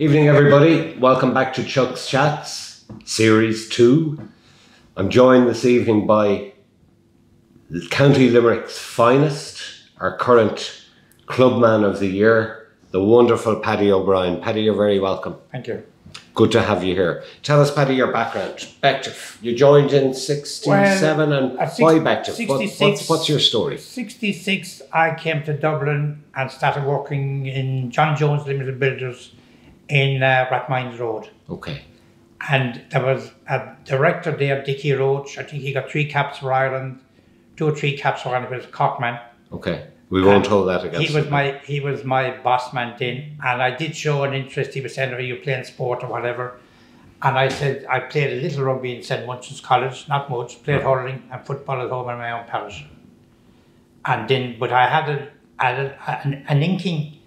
Evening everybody, welcome back to Chuck's Chats, Series 2. I'm joined this evening by County Limerick's finest, our current Clubman of the Year, the wonderful Paddy O'Brien. Paddy, you're very welcome. Thank you. Good to have you here. Tell us, Paddy, your background. Bective. You joined in 67 and why Bective? What's your story? 66, I came to Dublin and started working in John Jones Limited Builders in Rathmines Road. Okay. And there was a director there, Dickie Roach. I think he got 3 caps for Ireland, 2 or 3 caps for Ireland. He was a cockman. Okay. We won't hold that against him. He was my boss man then, and I did show an interest. He was saying, "Are you playing sport or whatever?" And I said, "I played a little rugby in St. Munchin's College, not much. Played hurling and football at home in my own parish." And then, but I had an inking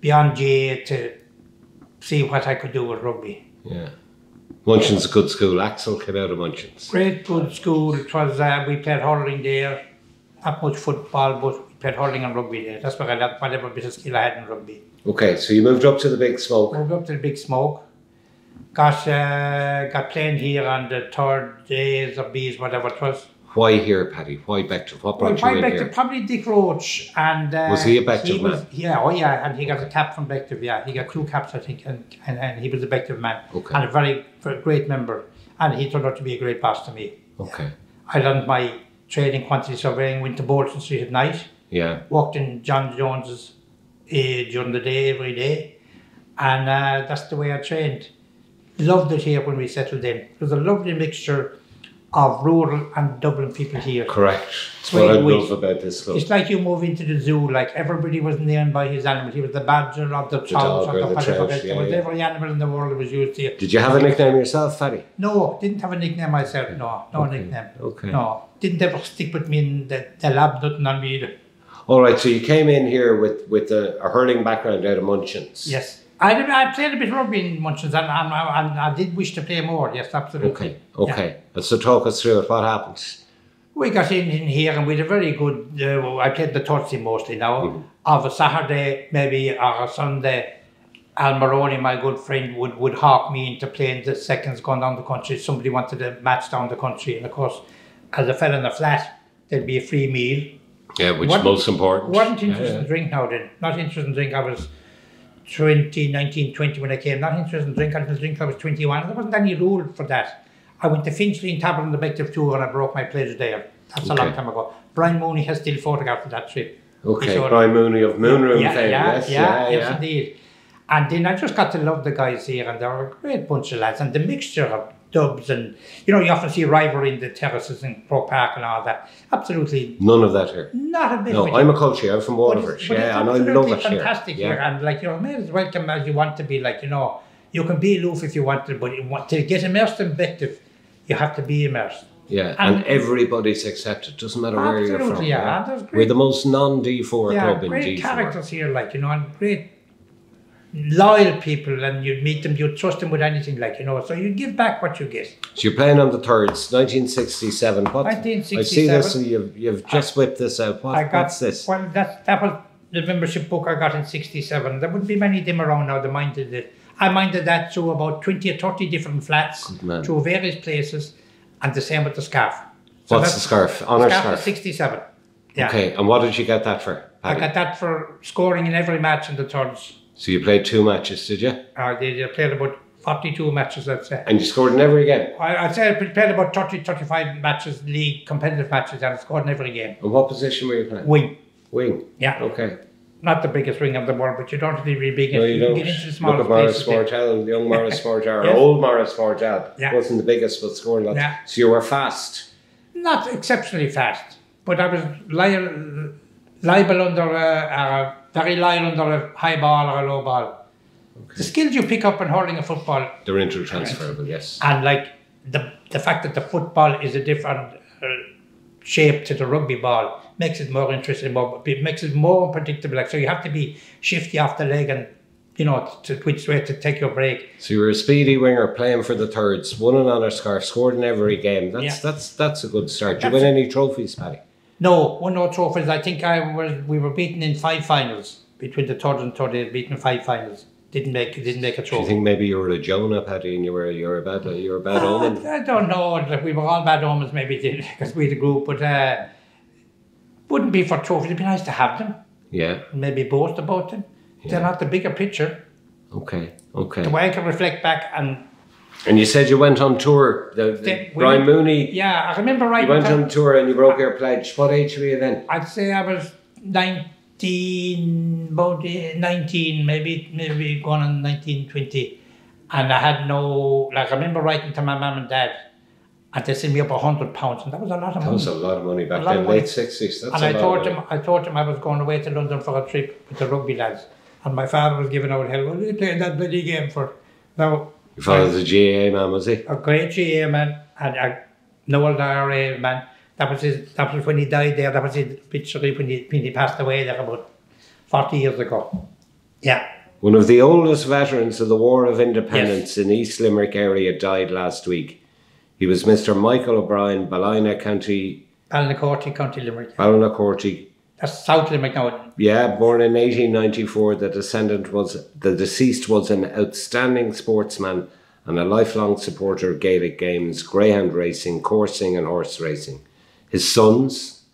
beyond GA to see what I could do with rugby. Yeah. Munchin's a good school. Axel came out of Munchin's. Great, good school. It was, we played hurling there. Not much football, but we played hurling and rugby there. That's where I learned whatever bit of skill I had in rugby. Okay, so you moved up to the Big Smoke. Moved up to the Big Smoke. Got playing here on the third days of B's, whatever it was. Why here, Paddy? Why Bective? What brought you in here? Probably Dick Roach. And, was he a Bective man? Yeah, oh yeah, and he got a cap from Bective, yeah. He got 2 caps, I think, and he was a Bective man. Okay. And a very great member. And he turned out to be a great boss to me. Okay. I learned my trading quantity surveying, went to Bolton Street at night. Yeah. Walked in John Jones's during the day, every day. And that's the way I trained. Loved it here when we settled in. It was a lovely mixture of rural and Dublin people here. Correct. That's what I love about this club. It's like you move into the zoo, like everybody was named by his animal. He was the badger of the trout, or the whatever. There was every animal in the world that was used here. Did you have a nickname yourself, Paddy? No, didn't have a nickname myself, no nickname. Okay. No, didn't ever stick with me in the lab, nothing on me either. All right, so you came in here with a hurling background out of Munchin's. Yes. I played a bit of rugby in Munchin's and I did wish to play more, yes, absolutely. Okay. Yeah. So talk us through it. What happened? We got in here and we had a very good, I played the Thursday mostly now. Of a Saturday maybe or a Sunday, Al Maroney, my good friend, would hawk me into playing the seconds going down the country. Somebody wanted a match down the country, and of course, as a fella in the flat, there'd be a free meal. Yeah, which is most important. Wasn't interested in drink now then. Not interested in drink. I was 19, 20 when I came. Not interested in drink until I was 21. There wasn't any rule for that. I went to Finchley and Tabard on the Bective tour and I broke my pledge there. That's a long time ago. Brian Mooney has still photographed of that trip. Okay, Brian Mooney of Moonroom fame. Yes, indeed. And then I just got to love the guys here, and they were a great bunch of lads. And the mixture of dubs and, you know, you often see rivalry in the terraces in Croke Park and all that. Absolutely. None of that here. Not a bit. No, I'm a culture. I'm from Waterford. Yeah, and I love it here. Fantastic here. And like, you're as welcome as you want to be. Like, you know, you can be aloof if you want to, but you want to get immersed in Bective, you have to be immersed. Yeah, and everybody's accepted. Doesn't matter where you're from. Yeah. We're the most non-D4 club in D4. Great characters here, like, you know, and great loyal people, and you'd meet them, you'd trust them with anything, like, you know, so you give back what you get. So you're playing on the thirds, 1967. What? 1967. I see this, and you've just whipped this out. What's this? Well, that was the membership book I got in 67. There wouldn't be many of them around now that minded it. I minded that through about 20 or 30 different flats, through various places, and the same with the scarf. So what's the scarf? Honour scarf? 67. Yeah. Okay, and what did you get that for, Paddy? I got that for scoring in every match in the thirds. So you played 2 matches, did you? I did. I played about 42 matches, I'd say. And you scored in every game? I'd say I played about 30, 35 matches, league competitive matches, and I scored in every game. And what position were you playing? Wing. Wing? Yeah. Okay. Not the biggest wing of the world, but you don't have to be really big. No, you don't. Get into the smallest Look at Morris Sportel, young Morris Sportel, Yes. old Morris Sportel. Yeah. Wasn't the biggest, but scored lots. Yeah. So you were fast? Not exceptionally fast, but I was liable under very liable under a high ball or a low ball. Okay. The skills you pick up in hurling a football, they're intertransferable, yes. And like the fact that the football is a different shape to the rugby ball makes it more interesting, it makes it more unpredictable. Like, so you have to be shifty off the leg and, you know, to which way to take your break. So you were a speedy winger playing for the thirds, won an honour scarf, scored in every game. That's a good start. Did you win any trophies, Paddy? No, won no trophies. I think we were beaten in 5 finals. Between the third and third, beaten 5 finals. Didn't make a Do trophy. you think maybe you were a Jonah, Paddy, and you were a bad omen? I don't know. Like, we were all bad omens, maybe, because we the group, but wouldn't be for trophies. It'd be nice to have them. Yeah. Maybe boast about them. Yeah. They're not the bigger picture. Okay. The way I can reflect back and. And you said you went on tour. Brian Mooney. Yeah, I remember right. You went on tour and you broke your pledge. What age were you then? I'd say I was 19, maybe going on 19, 20. And I had no, like, I remember writing to my mum and dad, and they sent me up £100, and that was a lot of money. That was a lot of money back then, late 60s. That's I told them I was going away to London for a trip with the rugby lads, and my father was giving out hell. What are you playing that bloody game for? Now, your father's a GAA man, was he? A great GAA man, and an old IRA man. That was when he died there. That was his picture when he passed away there about 40 years ago. Yeah. One of the oldest veterans of the War of Independence in East Limerick area died last week. He was Mr. Michael O'Brien, Ballina, County Limerick. Ballinacorty. That's South Limerick now. Yeah, born in 1894. The deceased was an outstanding sportsman and a lifelong supporter of Gaelic games, greyhound racing, coursing and horse racing. His sons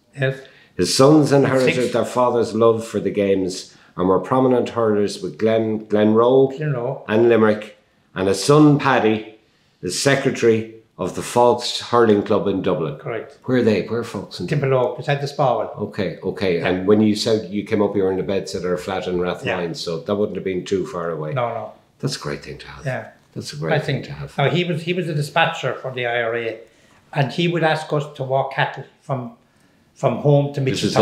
inherited their father's love for the games and were prominent hurlers with Glenroe and Limerick, and his son Paddy is secretary of the Falks Hurling Club in Dublin. Correct. Where are they? Where are Falks in Dublin? Timberlow, beside the Spa. Okay. Yeah. And when you said you came up, you were in the bedsitter flat in Rathmines, so that wouldn't have been too far away. No. That's a great thing to have. Yeah. That's a great thing to have. Now, he was a dispatcher for the IRA, and he would ask us to walk cattle from home to Mitchellstown. This is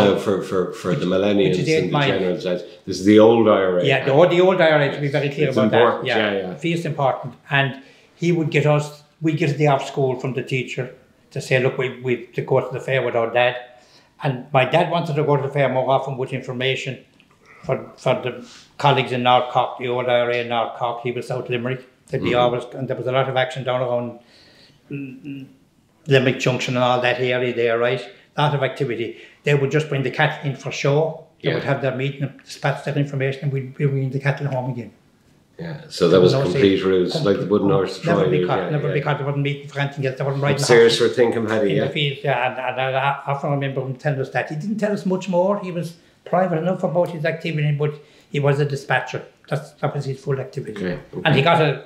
for the millennials and the generals. This is the old IRA. Yeah, the old IRA, to be very clear about important. that. Yeah. It's important. And he would get us, we'd get a day off school from the teacher to say, look, we to go to the fair with our dad. And my dad wanted to go to the fair more often with information for the colleagues in North Cork, the old IRA in North Cork. He was South Limerick. There'd be always, and there was a lot of action down around Limerick Junction and all that area there, right? A lot of activity. They would just bring the cattle in for show. They would have their meeting, dispatch that information, and we'd bring the cattle home again. Yeah, so that was a complete ruse, like the wooden horse to never be caught, they wouldn't meet for anything else. They wouldn't ride serious for thinking, Paddy, in the field, and I often remember him telling us that. He didn't tell us much more. He was private enough about his activity, but he was a dispatcher. That was his full activity. Okay. And he got a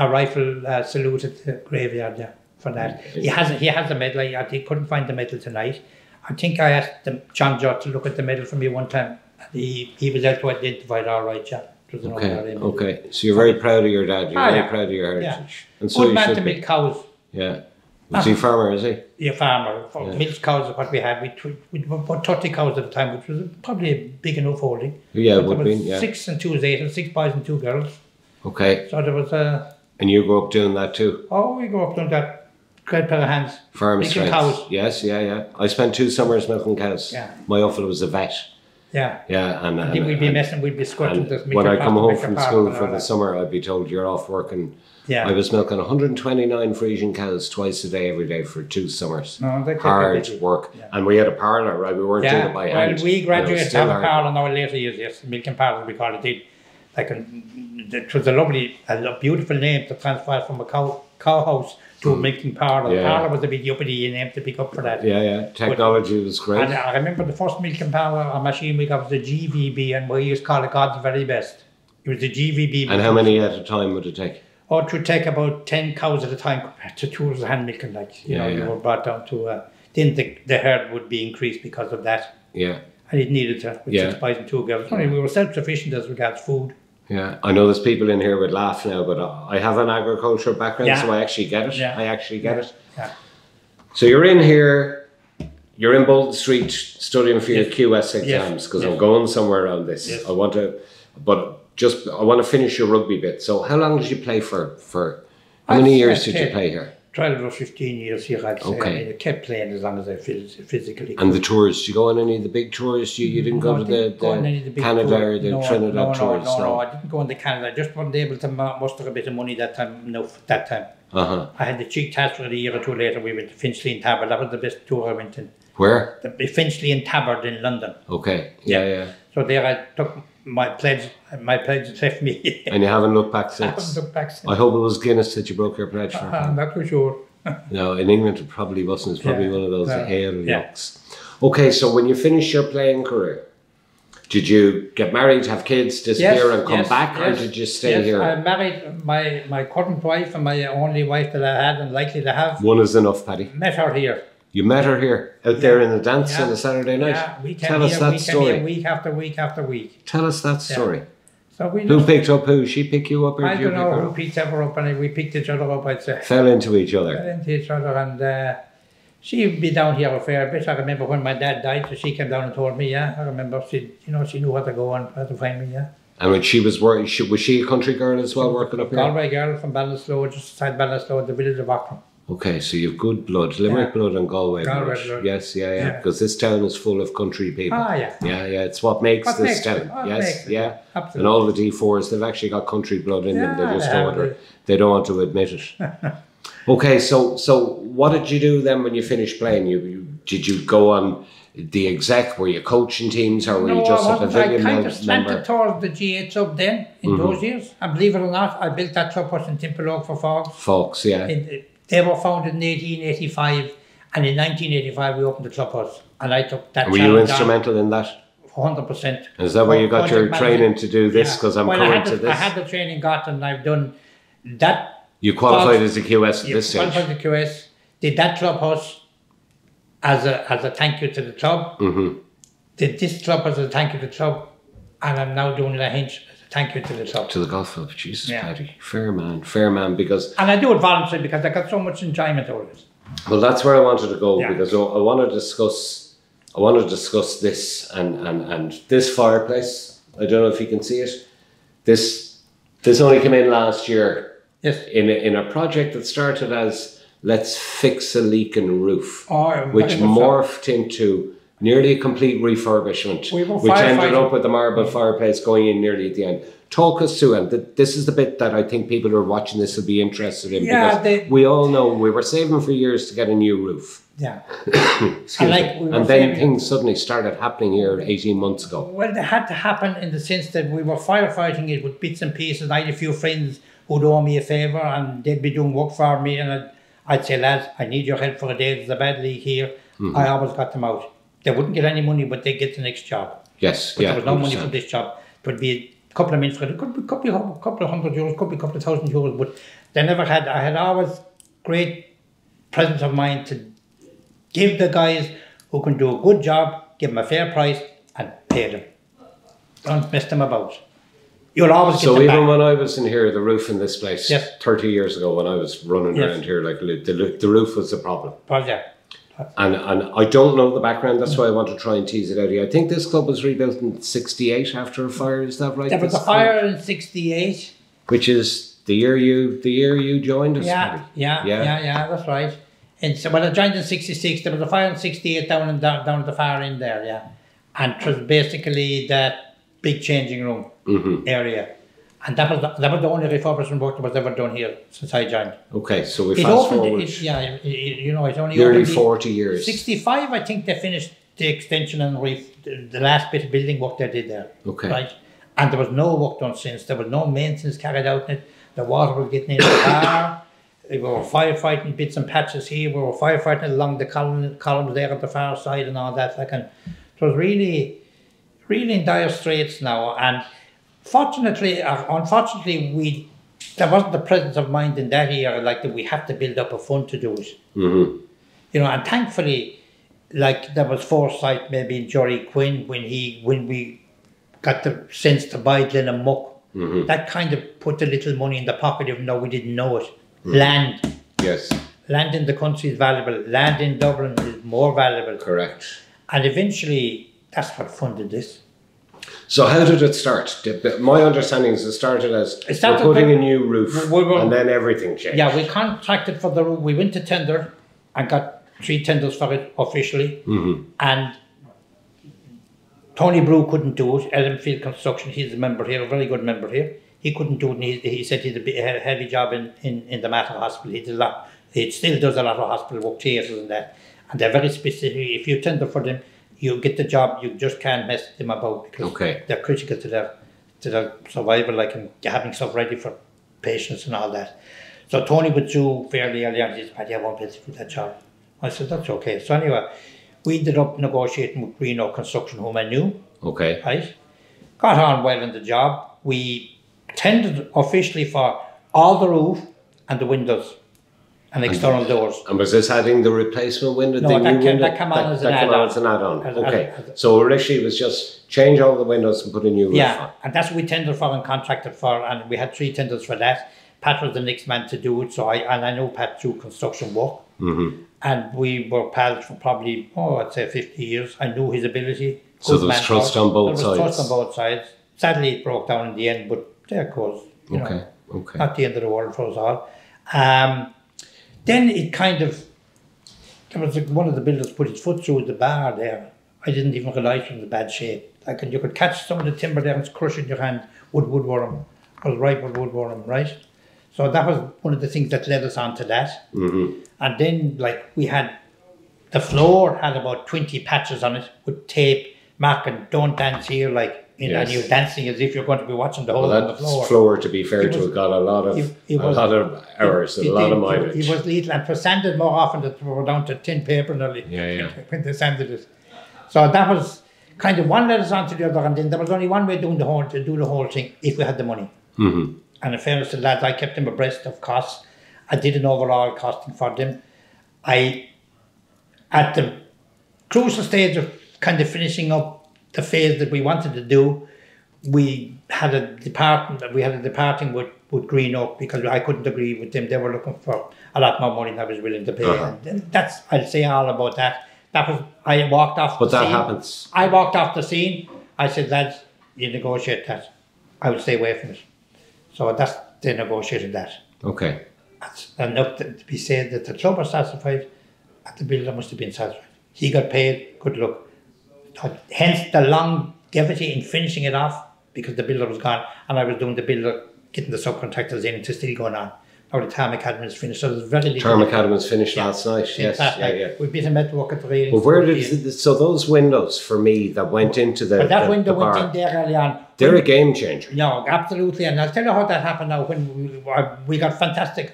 rifle salute at the graveyard for that. He has a medal. He couldn't find the medal tonight. I think I asked John Judd to look at the medal for me one time. He was able to identify it all right, yeah. Okay. So you're very proud of your dad. You're very proud of your heritage. Yeah. And so good man to milk cows. Yeah. Was he a farmer, is he? Yeah, farmer. Milk cows are what we had. We about 30 cows at the time, which was probably a big enough holding. Yeah, it would have been, 6 and 2 is 8, and 6 boys and 2 girls. Okay. So there was And you grew up doing that too? Oh, we grew up doing that. Great pair of hands. Farm strength. Cows. Yes, yeah. I spent 2 summers milking cows. Yeah. My uncle was a vet. Yeah. Yeah, and we'd be messing, we'd be squirting this. When I come home from school for the summer, I'd be told you're off working. Yeah. I was milking 129 Frisian cows twice a day, every day for 2 summers. No, hard work. Yeah. And we had a parlour, right? We weren't doing it by hand. Well, we graduated to have a parlour now in later years, yes. Milking parlour, we called it. It was a beautiful name to transfer from a cow house to a milking parlour. The parlour was a big uppity name to pick up for that. Yeah. Technology was great. And I remember the first milking parlour or machine we got was the GVB, and we used to call it God's very best. It was the GVB. And how many at a time would it take? Oh, it would take about 10 cows at a time compared to 2 hours of hand milking. You were brought down to. Then the herd would be increased because of that. Yeah. And it needed to with 6 boys and 2 girls. We were self-sufficient as regards food. Yeah, I know there's people in here would laugh now, but I have an agricultural background, so I actually get it. Yeah. I actually get it. Yeah. So you're in here, you're in Bolton Street studying for your QS exams, because I'm going somewhere around this. Yes. I want to finish your rugby bit. So how long did you play for how many years did you play here? 12 or 15 years here, I'd say. Okay. I mean, I kept playing as long as I physically could. And the tours, did you go on any of the big tours? You didn't go to the Canada or the Trinidad tours? No, I didn't go into Canada. I just wasn't able to muster a bit of money that time. I had the cheek task for a year or 2 later. We went to Finchley and Tabard. That was the best tour I went in. Where? The Finchley and Tabard in London. Okay, yeah. So there I took my pledge left me. And you haven't looked back I since? haven't looked back since. I hope it was Guinness that you broke your pledge for. I'm not too sure. No, in England it probably wasn't. It's probably one of those ale yeah. yucks. Okay, so when you finished your playing career, did you get married, have kids, disappear and come back, or did you stay here? I married my current wife and my only wife that I had and likely to have. One is enough, Paddy. Met her here. You met her here, out there in the dance on a Saturday night? Yeah, we came Tell us that story. Here week after week after week. Tell us that story. So who picked up who? She picked you up or did you pick her up? I don't know who picked her up, and we picked each other up, I'd say. Fell into each other. And she'd be down here a fair bit. I remember when my dad died, so she came down and told me, I remember she knew where to go and where to find me, And when she was working, was she a country girl as well, working up here? Galway girl from Ballinasloe, just outside Ballinasloe, the village of Auckland. Okay, so you've good blood, Limerick blood and Galway blood. Yes, because this town is full of country people. Yeah, it's what makes this town. Yes, absolutely. And all the D4s, they've actually got country blood in them. They just they don't want to admit it. Okay, so what did you do then when you finished playing? Did you go on the exec? Were you coaching teams, or were you just a pavilion member? I kind of slanted towards the GA club then in those years. And believe it or not, I built that clubhouse in Timpalogue for Fox. Fox, yeah. They were founded in 1885, and in 1985 we opened the clubhouse, and I took that. Were you instrumental in that? 100%. Is that where you got your training to do this? Because I'm current to this. I had the training got, and I've done that. You qualified as a QS at this stage. Qualified as a QS. Did that clubhouse as a thank you to the club. Did this clubhouse as a thank you to the club, and I'm now doing the hinge. Thank you to the club. To the golf club, Jesus, Paddy. Fair man, because... And I do it voluntarily because I got so much enjoyment out of it. Well, that's where I wanted to go, because I want to discuss this and this fireplace. I don't know if you can see it. This only came in last year. Yes. In a project that started as, let's fix a leaking roof, which morphed into nearly a complete refurbishment, which ended up with the marble fireplace going in nearly at the end. Talk us through, and this is the bit that I think people who are watching this will be interested in, because we all know we were saving for years to get a new roof. Yeah. And then things suddenly started happening here 18 months ago. Well, they had to happen in the sense that we were firefighting it with bits and pieces. I had a few friends who'd owe me a favour, and they'd be doing work for me, and I'd say, lads, I need your help for a day, there's a bad leak here. I always got them out. They wouldn't get any money, but they'd get the next job. Yes, but there was no money for this job. It would be a couple of minutes for it. It could be a couple of €100, could be a couple of €1,000, but they never had. I had always great presence of mind to give the guys who can do a good job, give them a fair price and pay them. Don't mess them about. You'll always get them back. So even when I was in here, the roof in this place, 30 years ago when I was running around here, like the roof was the problem. And I don't know the background, that's why I want to try and tease it out here. I think this club was rebuilt in 68 after a fire, is that right? There was a fire in 68. Which is the year you joined us? Yeah, that's right. And so when I joined in 66, there was a fire in 68 down at the far end there, And it was basically that big changing room area. And that was the only refurbishment work that was ever done here since I joined. Okay, so we fast forward. It's only nearly 40 years. 65, I think they finished the extension and the last bit of building work they did there. Okay. Right? And there was no work done since. There was no maintenance carried out in it. The water was getting in the car. We were firefighting bits and patches here. We were firefighting along the columns there at the far side and all that. It was really, really in dire straits now. And fortunately, unfortunately, there wasn't the presence of mind in that era, like that we had to build up a fund to do it. And thankfully, like there was foresight maybe in Jerry Quinn when we got the sense to buy Glen Muck. That kind of put a little money in the pocket, even though we didn't know it. Land. Yes. Land in the country is valuable. Land in Dublin is more valuable. Correct. And eventually, that's what funded this. So how did it start? My understanding is it started as we're putting a new roof and then everything changed. Yeah, we contracted for the roof. We went to tender and got 3 tenders for it officially. And Tony Brew couldn't do it. Ellenfield Construction, he's a member here, a very good member here. He couldn't do it, and he said he did a heavy job in the Mater Hospital. He did a lot. He still does a lot of hospital work, theatres and that. And they're very specific. If you tender for them, you get the job, you just can't mess them about because they're critical to their survival, like and having stuff ready for patients and all that. So Tony withdrew fairly early on. He said, Paddy, I won't be able to do that job. I said, that's okay. So anyway, we ended up negotiating with Greenock Construction, whom I knew. Okay. Right? Got on well in the job. We tendered officially for all the roof and the windows and external doors. And was this adding the replacement window? No, that came on as an add-on. Okay. So initially it was just change all the windows and put a new roof on. And that's what we tendered for and contracted for, and we had 3 tenders for that. Pat was the next man to do it, so I know Pat through construction work. And we were pals for probably, I'd say 50 years. I knew his ability. So there was trust on both sides? There was trust on both sides. Sadly, it broke down in the end, but there goes. You know, not the end of the world for us all. Then it kind of, there was one of the builders put his foot through the bar there. I didn't even realise it was in bad shape. Like, you could catch some of the timber there and it's crushing your hand. Woodworm. It was ripe with woodworm, right? So that was one of the things that led us on to that. And then, like, we had, the floor had about 20 patches on it with tape marking, don't dance here, like, and you're dancing as if you're going to be watching the whole on the floor. That floor, to be fair to it, got a lot of hours, a lot of mileage. It was lethal, and for sanded more often that we were down to tin paper nearly. When they sanded it. So that was kind of one led us on to the other, and then there was only one way to do the whole thing if we had the money. And in fairness to the lads, I kept them abreast of costs. I did an overall costing for them. At the crucial stage of kind of finishing up the phase that we wanted to do, we had a departing with Greenock because I couldn't agree with them. They were looking for a lot more money than I was willing to pay. And that's, I'll say all about that. That was, I walked off the scene. But that happens. I walked off the scene. I said, lads, you negotiate that. I would stay away from it. So they negotiated that. Okay. That's enough to be said that the club was satisfied and the builder must have been satisfied. He got paid, good luck. Hence the longevity in finishing it off because the builder was gone and I was doing the builder, getting the subcontractors in, it's still going on. Now the Tarm Academy is finished, so there's very little. Tarm Academy was finished last night, yes. We beat him at work at the railings. Well, where did so those windows for me that went into the that window bar, went in there early on. They're a game changer. No, absolutely, and I'll tell you how that happened now. When we got fantastic,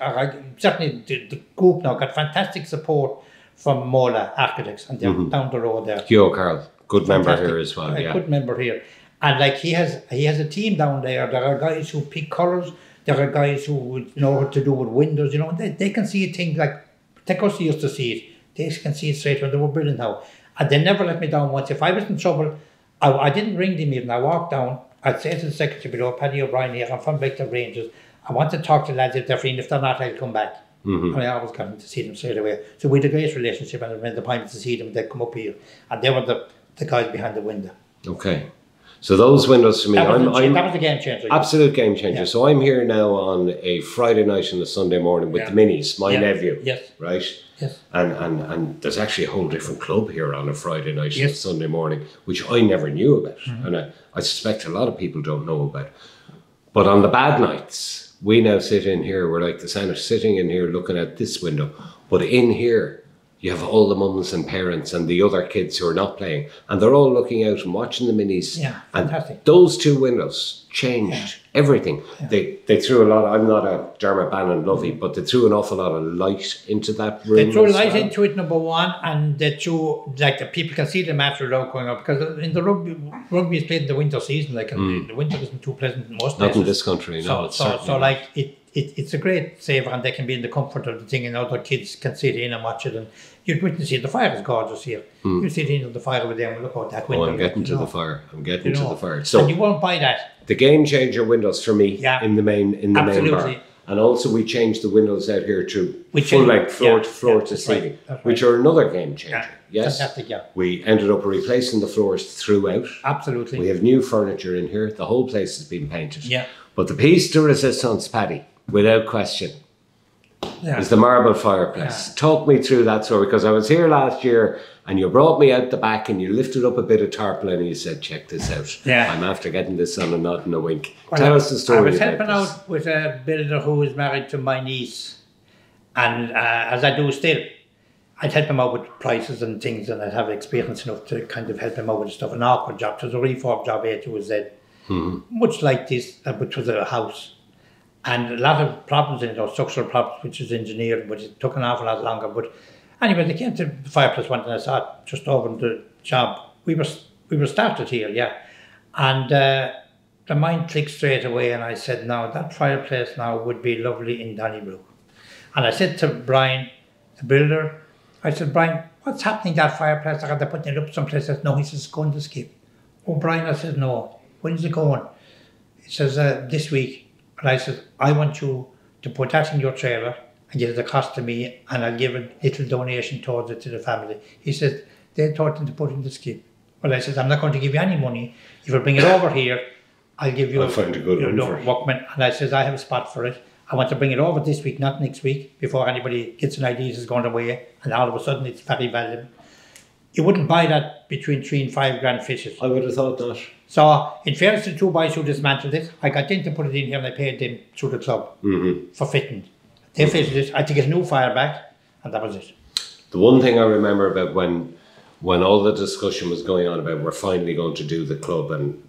certainly the group now got fantastic support from Mola Architects, and they're down the road there. Hugh Carl, good member here as well. Good member here, and like he has a team down there. There are guys who pick colours. There are guys who know what to do with windows. You know, they can see things like Tecos used to see it. They can see it straight away. They were brilliant now, and they never let me down once. If I was in trouble, I didn't ring them even. I walked down. I'd say to the secretary below, Paddy O'Brien here, I'm from Bective Rangers. I want to talk to lads if they're free, and if they're not, I'll come back. And I always got them to see them straight away. So we had a great relationship, and when the appointment to see them, they'd come up here. And they were the guys behind the window. Okay. So those windows for me, that was a game changer. Absolute game changer. Yeah. So I'm here now on a Friday night and a Sunday morning with the Minis, my nephew. Yes. Right? Yes. And there's actually a whole different club here on a Friday night and a Sunday morning, which I never knew about. And I suspect a lot of people don't know about. But on the bad nights, we now sit in here, we're like the Senate, sitting in here looking at this window. But in here, you have all the mums and parents and the other kids who are not playing, and they're all looking out and watching the Minis. Yeah, fantastic. And those two windows changed everything. Yeah. They threw a lot. I'm not a Dermot Bannon lovey, but they threw an awful lot of light into that room. They threw light into it, number one, and they threw, like, the people can see the match without going up, because in the rugby is played in the winter season, like, and the winter isn't too pleasant in most places. Not in this country, no. So like it's a great saver, and they can be in the comfort of the thing, and other kids can sit in and watch it, and you'd witness it. The fire is gorgeous here. You sit in the fire with them and look out that window. I'm getting to the fire. I'm getting to the fire. So and you won't buy that. The game changer windows for me in the main bar. And also we changed the windows out here to full length floor to ceiling, which are another game changer. Yes. Fantastic, We ended up replacing the floors throughout. Absolutely. We have new furniture in here. The whole place has been painted. Yeah. But the piece de resistance, Paddy, without question, is the marble fireplace. Talk me through that story, because I was here last year and you brought me out the back and you lifted up a bit of tarpaulin and you said, check this out. Yeah. I'm after getting this on a nod and a wink. Tell us the story. I was helping out with a builder who was married to my niece, and as I do still. I'd help him out with prices and things, and I'd have experience enough to kind of help him out with stuff. An awkward job. It was a refurb job A to Z. Much like this, which was a house. And a lot of problems in it, or structural problems, which is engineering, but it took an awful lot longer. But anyway, they came to the fireplace one, and I saw it just over the job. We were started here, yeah. And the mind clicked straight away, and I said, no, that fireplace now would be lovely in Donnybrook. And I said to Brian, the builder, I said, Brian, what's happening to that fireplace? I got to put it up someplace. I said, no, he says, it's going to skip. Oh, Brian, I said, no, when's it going? He says, this week. And I said, I want you to put that in your trailer and get it across to me, and I'll give a little donation towards it to the family. He said, they told him to put it in the skip. Well, I said, I'm not going to give you any money. If you bring it over here, I'll give you I'll find a good one for it. Workman. And I said, I have a spot for it. I want to bring it over this week, not next week, before anybody gets an idea it's going away, and all of a sudden it's very valuable. You wouldn't buy that between 3 and 5 grand fishes. I would have thought not. So, in fairness to the 2 boys who dismantled it, I got them to put it in here and I paid them through the club for fitting. They fitted it. I had to get a new fire back, and that was it. The one thing I remember about when all the discussion was going on about we're finally going to do the club, and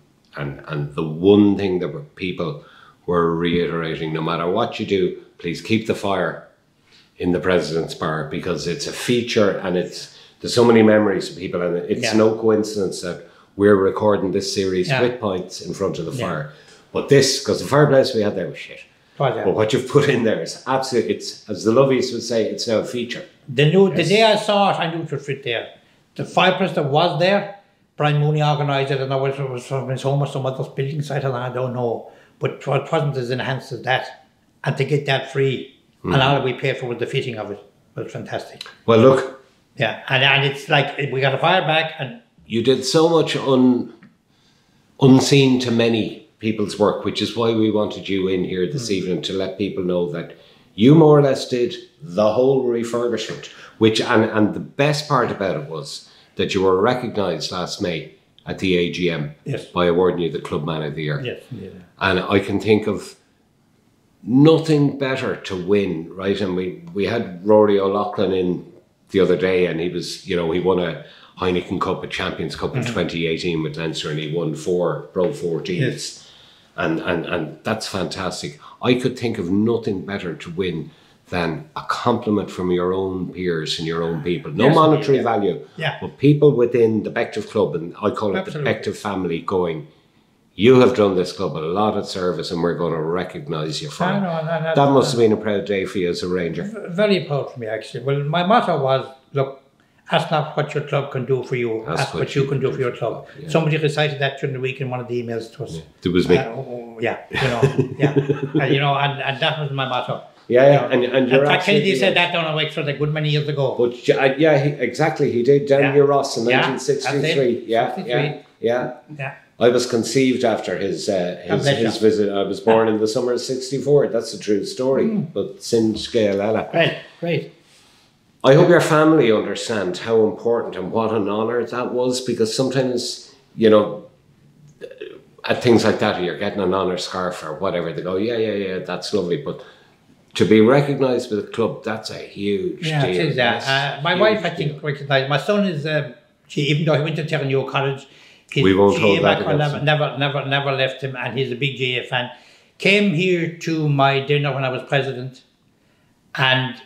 the one thing that people were reiterating, no matter what you do, please keep the fire in the President's Bar, because it's a feature, and there's so many memories of people, and it's no coincidence that we're recording this series with pints in front of the fire. But this, because the fireplace we had there was shit. But what you've put in there is absolutely, it's, as the Lovies would say, it's now a feature. The day I saw it, I knew it would fit there. The fireplace that was there, Brian Mooney organised it, and it was from his home or some other building site, and I don't know. But it wasn't as enhanced as that. And to get that free, and all we paid for was the fitting of it, was fantastic. Well, look. Yeah, and it's like, we got a fire back, and you did so much unseen to many people's work, which is why we wanted you in here this evening, to let people know that you more or less did the whole refurbishment, which, and the best part about it was that you were recognised last May at the AGM by awarding you the Club Man of the Year. Yes, yeah. And I can think of nothing better to win, right? And we had Rory O'Loughlin in the other day, and he was, he won a Heineken Cup, a Champions Cup in 2018 with Leinster, and he won 4 Pro 14s. Yes. And that's fantastic. I could think of nothing better to win than a compliment from your own peers and your own people. No monetary value, but people within the Bective Club, and I call it the Bective family, going, you have done this club a lot of service, and we're going to recognise you for it. That must have been a proud day for you as a Ranger. Very proud for me, actually. Well, my motto was, look, ask not what your club can do for you, ask what you can do for your club. Yeah. Somebody recited that during the week in one of the emails to us. Yeah. It was me. And that was my motto. And you're Kennedy said that down a Wexford a good many years ago. But exactly, he did down near Ross in 1963. Yeah. I was conceived after his visit. I was born in the summer of '64. That's a true story. But sin scale. Great. I hope your family understand how important and what an honour that was, because sometimes, at things like that, you're getting an honour scarf or whatever, they go, yeah, that's lovely. But to be recognised with a club, that's a huge deal. It is. My wife, I think, recognised. My son is, even though he went to Terraneo College, we won't hold that never left him, and he's a big GA fan. Came here to my dinner when I was president, and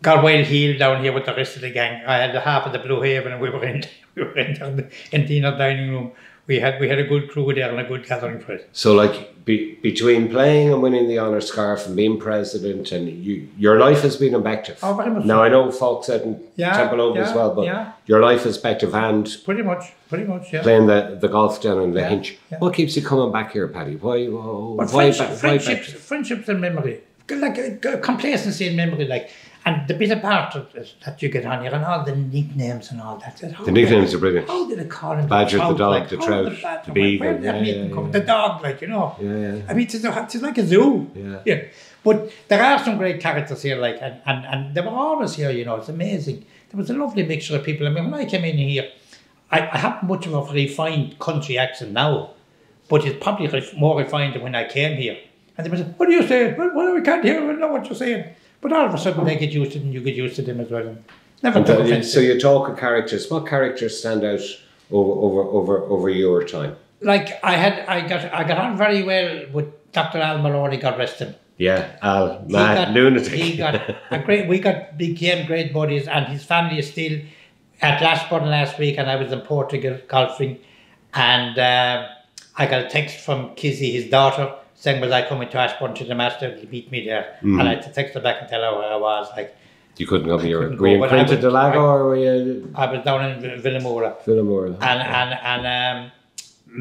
got well healed down here with the rest of the gang. I had half of the Blue Haven, and we were in the dinner dining room. We had a good crew there and a good gathering for it. So, like, between playing and winning the honour scarf and being president, and your life has been in Bective. Oh, very much. Now I know folks out in Templeover as well, but your life is Bective, and pretty much, yeah. Playing the golf down in Lahinch. Yeah. What keeps you coming back here, Paddy? Why friendships and memory, like complacency and memory, like. And the bit apart that you get on here, and all the nicknames and all that. The nicknames are brilliant. How did it call him? Badger, the dog, the trout, the beagle. The dog, like, Yeah. I mean, it's like a zoo. Yeah. But there are some great characters here, like, and they were always here, it's amazing. There was a lovely mixture of people. I mean, when I came in here, I haven't much of a refined country accent now, but it's probably more refined than when I came here. And they would say, what are you saying? Well, we can't hear, we know what you're saying. But all of a sudden they get used to it, and you get used to them as well. And Never took offence. So you talk of characters. What characters stand out over your time? Like I got on very well with Dr. Al Maloney, God rest him. Yeah, Al, mad lunatic. He got became great buddies, and his family is still at Ashburn last week, and I was in Portugal golfing, and I got a text from Kizzy, his daughter, saying, was I coming to Ashburn to the Master to meet me there? And I had to text her back and tell her where I was. Like, you couldn't come here. Were you in Quinta del Lago or were you? I was down in Villamora. Villamora. And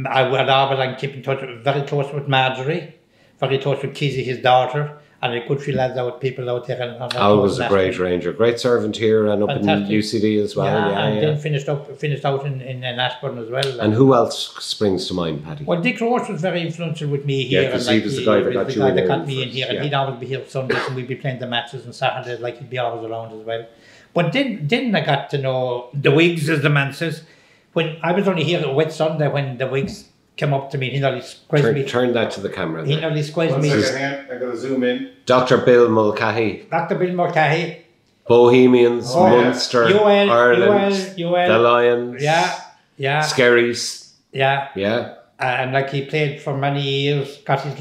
I was keep in touch, very close with Marjorie, very close with Kizzy, his daughter, and a good few lads out, people out there. Al was a great ranger, great servant here and up in UCD as well. And then finished out in Ashburn as well. And who else springs to mind, Paddy? Well, Dick Roach was very influential with me here. Yeah, because he was the guy that got you in. That got me in here, and he'd always be here Sundays, and we'd be playing the matches on Saturdays, like he'd be always around as well. But then I got to know the Whigs, as the man says. When I was only here at Wet Sunday, when the Whigs came up to me, he nearly squeezed me. Turn that to the camera. He nearly squeezed me. 1 second, I gotta zoom in. Dr. Bill Mulcahy. Dr. Bill Mulcahy. Bohemians, Munster, Ireland, the Lions. Yeah. Skerries. Yeah. And like he played for many years, got his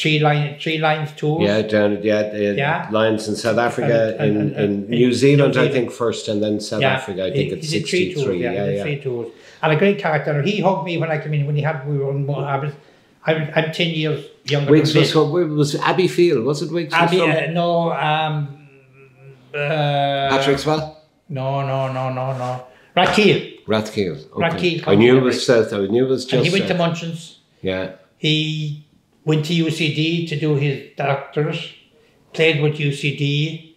three lines tours. Yeah, down at Lions in South Africa, in New Zealand, I think first, and then South Africa, I think it's 63. Three tours. And a great character. He hugged me when I came in. When I'm 10 years younger. Wiggs was Abbey Field, was it Wiggs? No. Patrickswell? No. Rathkeale. Okay. I knew it was south. I knew it was just. And he went to Munchin's. Yeah. He went to UCD to do his doctorate. Played with UCD.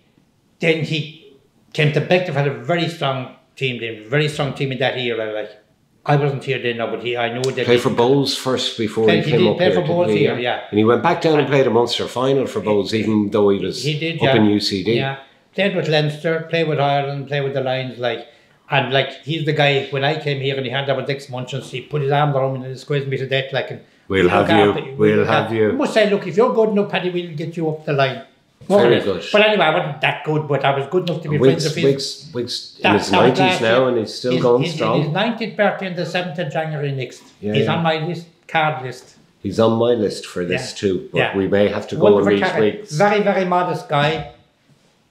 Then he came to Bective. Had a very strong team there. Very strong team in that era. Like, I wasn't here then, no, but I know that. Played for Bowles first before he came up here. Played for Bowles here, yeah. And he went back down and played a Munster final for Bowles, even though he was up in UCD. Yeah. Played with Leinster, played with Ireland, played with the Lions, like. And like, he's the guy, when I came here and he had that with St.Munchin, he put his arm around me and squeezed me to death, like, and we'll have you. I must say, look, if you're good enough, Paddy, we'll get you up the line. Very good. But anyway, I wasn't that good, but I was good enough to be friends with him. Wiggs in his 90s now, and he's still going strong. His 90th birthday on the 7th of January next. He's on my card list. He's on my list for this too, but we may have to go and meet Wiggs. Very, very modest guy.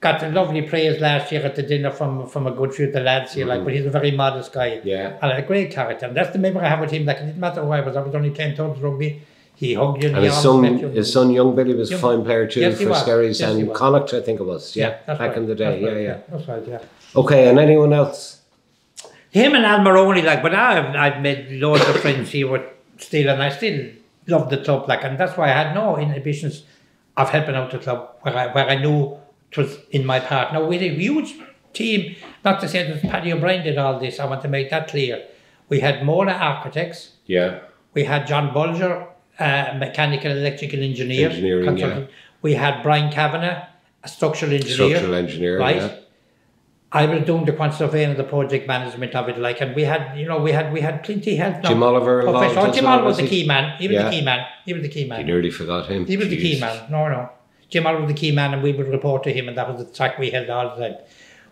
Got a lovely praise last year at the dinner from a good few of the lads here, like, but he's a very modest guy. Yeah. And a great character. And that's the memory I have with him. Like, it didn't matter who I was only playing towards rugby. He hugged you. And his son, young Billy, was a fine player too for Skerries and Connacht, I think it was. Yeah, back in the day. That's right, yeah. Okay, and anyone else? Him and Al Maroney, like, but I've made loads of friends here with still, and I still love the club, like, and that's why I had no inhibitions of helping out the club where I knew it was in my part. Now, we had a huge team, not to say that Paddy O'Brien did all this, I want to make that clear. We had Mola Architects. Yeah. We had John Bulger, mechanical electrical engineer. Engineering, We had Brian Kavanagh, a structural engineer. Right. Yeah. I was doing the quantity surveying and the project management of it, like, and we had plenty help. Jim Oliver involved. Jim Oliver was the key man. He was the key man. You nearly forgot him. He was the key man. No. Jim Oliver was the key man, and we would report to him, and that was the track we held all the time.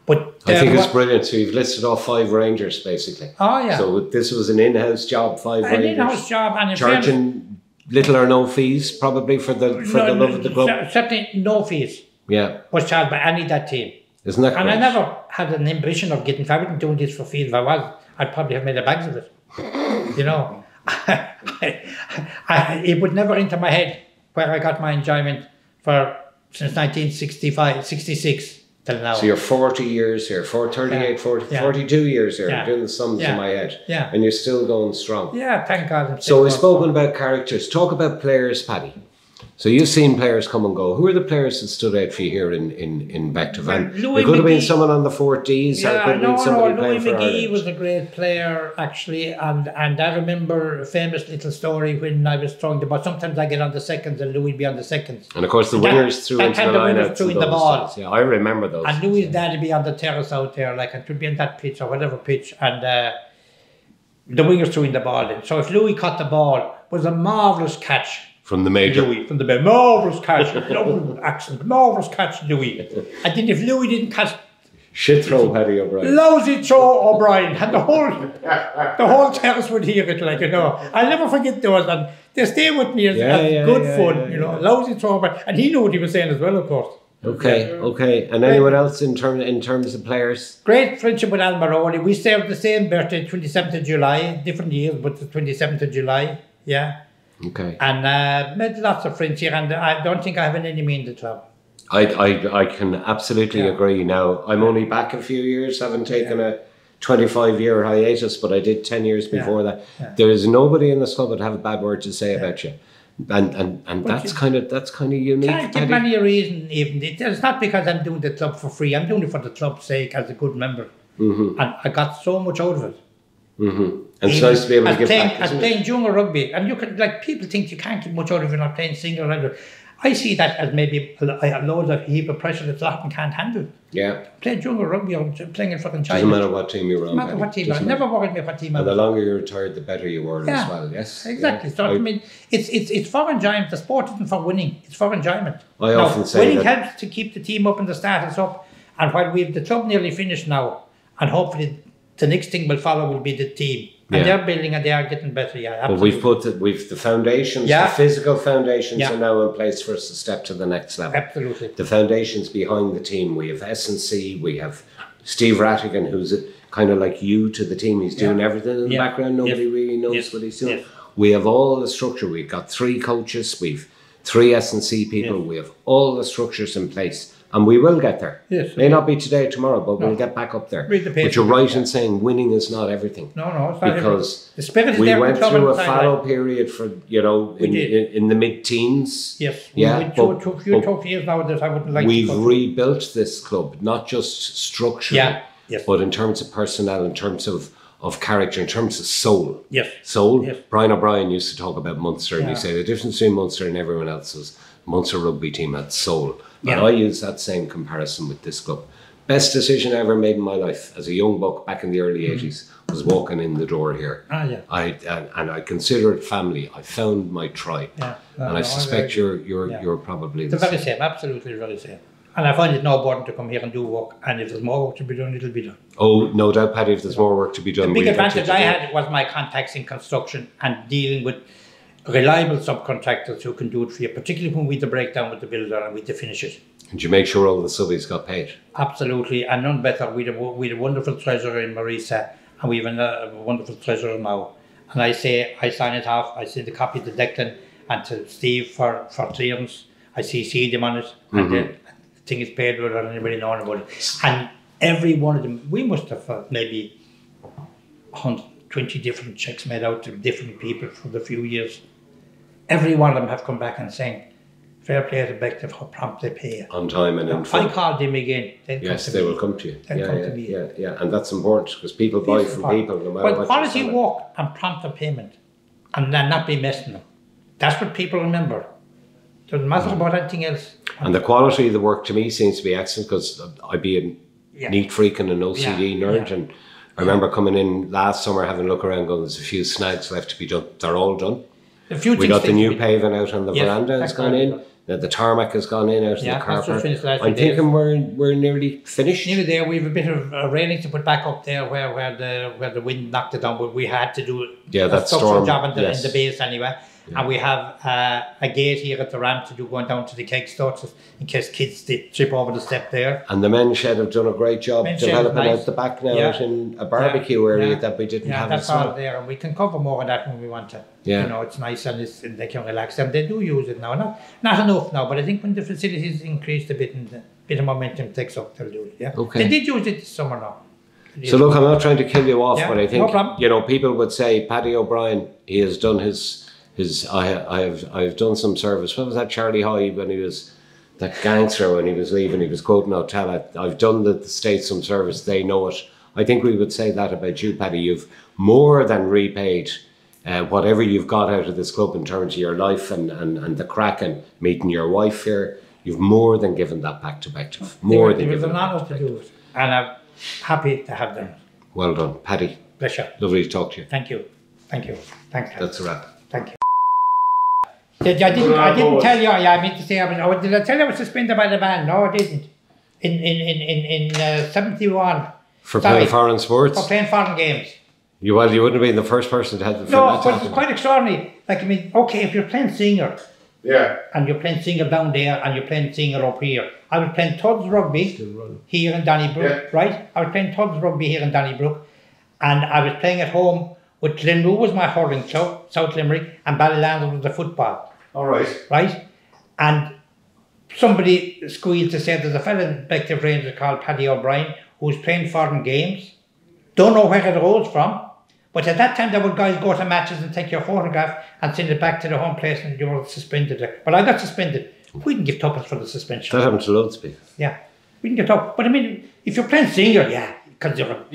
But I think it's brilliant. So you've listed off 5 Rangers, basically. Oh, yeah. So this was an in-house job, 5 Rangers. An in-house job, and charging little or no fees, probably for the love of the club. Certainly no fees. Yeah. Was charged by any of that team. Isn't that great? And I never had an ambition of getting. If I wasn't doing this for fees, if I was, I'd probably have made a bags of it. You know, it would never enter my head where I got my enjoyment since 1966 till now. So you're 40 years here, 42 years here. I'm doing the sums in my head. Yeah. And you're still going strong. Yeah, thank God. So we've spoken about characters. Talk about players, Paddy. So you've seen players come and go. Who are the players that stood out for you here in Bective? And it could have been someone on the 4Ds, or it could have been somebody playing for Ireland. Louis McGee was a great player, actually, and I remember a famous little story when I was throwing the ball. Sometimes I get on the seconds and Louis would be on the seconds. And of course the winners threw into the line-outs threw in the ball. Yeah, I remember those. And Louis' dad would be on the terrace out there, like, and to be on that pitch or whatever pitch, and the wingers threw in the ball in. So if Louis caught the ball, it was a marvellous catch. From the major. Louis, from the marvellous catch. Accent, marvellous catch, Louis. And then if Louis didn't catch Shit throw Paddy O'Brien. Lousy throw O'Brien, and the whole terrace would hear it, like, you know. I'll never forget those, and they stay with me as good fun, you know. Lousy throw O'Brien, and he knew what he was saying as well, of course. Okay. And anyone else in terms of players? Great friendship with Al Maroney. We served the same birthday, 27th of July, different years, but the 27th of July, yeah. Okay. And met lots of friends here, and I don't think I have an enemy in the club. I can absolutely agree. Now, I'm only back a few years, haven't taken a 25-year hiatus, but I did 10 years before that. Yeah. There is nobody in this club that have a bad word to say about you. And that's kind of unique. Can't give many a reason even. It's not because I'm doing the club for free. I'm doing it for the club's sake as a good member. And I got so much out of it. And it's nice to be able to give back. As playing junior rugby, and you can, like, people think you can't get much out of it if you're not playing single rugby. I see that as maybe a load of heap of pressure that often can't handle. Yeah. Playing junior rugby or playing in fucking China. Doesn't matter what team you're on. Doesn't matter what team you're on. Never worried me what team I'm on. And the longer you're retired, the better you earn as well, yes? Exactly. So, I mean, it's for enjoyment. The sport isn't for winning. It's for enjoyment. I often say winning helps to keep the team up and the status up. And while we've the club nearly finished now, and hopefully the next thing will follow will be the team. And they're building and they are getting better, absolutely. But we've the foundations, the physical foundations are now in place for us to step to the next level. Absolutely. The foundations behind the team. We have S&C, we have Steve Rattigan, who's kind of like you to the team. He's doing everything in the background. Nobody really knows what he's doing. We have all the structure. We've got 3 coaches. We've 3 S&C people. We have all the structures in place. And we will get there. Yes. May not be today or tomorrow, but we'll get back up there. But you're right in saying winning is not everything. No, it's not because the spirit is we there went through a fallow period for, in the mid-teens. Yes. Yeah. Few tough years now that I wouldn't like we've rebuilt this club, not just structurally, but in terms of personnel, in terms of character, in terms of soul. Yes. Soul. Yes. Brian O'Brien used to talk about Munster, and he said the difference between Munster and everyone else is Munster rugby team had soul. And I use that same comparison with this club. Best decision I ever made in my life as a young buck back in the early 80s was walking in the door here. I consider it family. I found my tribe. And I suspect you're probably the very same, absolutely the very same. And I find it no burden to come here and do work. And if there's more work to be done, it'll be done. Oh, no doubt, Paddy, if there's more work to be done. The big advantage I had was my contacts in construction and dealing with reliable subcontractors who can do it for you, particularly when we the breakdown with the builder and with the finishers. And you make sure all the subbies got paid? Absolutely, and none better. We had a wonderful treasurer in Marisa, and we have a wonderful treasurer now. And I say, I sign it off, I send a copy to Declan and to Steve for clearance. I CC them on it, and the thing is paid without anybody knowing about it. And every one of them, we must have maybe 120 different checks made out to different people for the few years. Every one of them have come back and saying, fair play to Bective, how prompt they pay. On time and in full. I called them again. Yes, they will come to you. They'll come to me. Yeah, and that's important because people buy from people no matter what. Quality work and prompt payment and then not be messing them. That's what people remember. Doesn't matter about anything else. And the quality of the work to me seems to be excellent because I'd be a neat freak and an OCD nerd. And I remember coming in last summer having a look around going, there's a few snags left to be done. They're all done. We got the new paving out on the veranda has gone in. The tarmac has gone in out of the car park. I'm thinking we're nearly finished. Nearly there. We have a bit of railing to put back up there where the wind knocked it down, but we had to do that storm job in the base anyway. And we have a gate here at the ramp to do going down to the keg stores in case kids trip over the step there. And the men's shed have done a great job developing out the back now out in a barbecue area that we didn't have. That's all there, and we can cover more of that when we want to. You know, it's nice and they can relax. And they do use it now, not enough now, but I think when the facilities increased a bit and a bit of momentum takes up, they'll do it. Yeah, they did use it this summer now. So look, I'm not trying to kill you off, but I think people would say Paddy O'Brien, he has done his. I've done some service. What was that Charlie Hoy when he was that gangster when he was leaving? He was quoting O'Tella. I've done the state some service. They know it. I think we would say that about you, Paddy. You've more than repaid whatever you've got out of this club in terms of your life and the crack and meeting your wife here. You've more than given that back to Bective. More than given that back to Bective. And I'm happy to have them. Well done, Paddy. Pleasure. Lovely to talk to you. Thank you. Thanks. That's a wrap. Thank you. I didn't tell you. I meant to say. Did I tell you I was suspended by the band? No, I didn't. in 71. For playing foreign sports? For playing foreign games. You wouldn't be the first person to have the No, but it's quite extraordinary. Like, I mean, okay, if you're playing single, and you're playing single down there, and you're playing single up here. I was playing Tuds rugby here in Donnybrook, right? I was playing Tuds rugby here in Donnybrook, and I was playing at home with Glenrue was my hurling club, South Limerick, and Ballyland was the football. All right. Right? And somebody squealed to say there's a fella in Bective Rangers called Paddy O'Brien who's playing foreign games. Don't know where it arose from. But at that time, there would guys go to matches and take your photograph and send it back to the home place and you were suspended. But I got suspended. We didn't give tuppence for the suspension. That happened to loads of people. Yeah. We didn't get tuppence. But I mean, if you're playing single, because you're,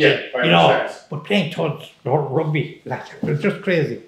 but playing Tuds rugby, like, it was just crazy.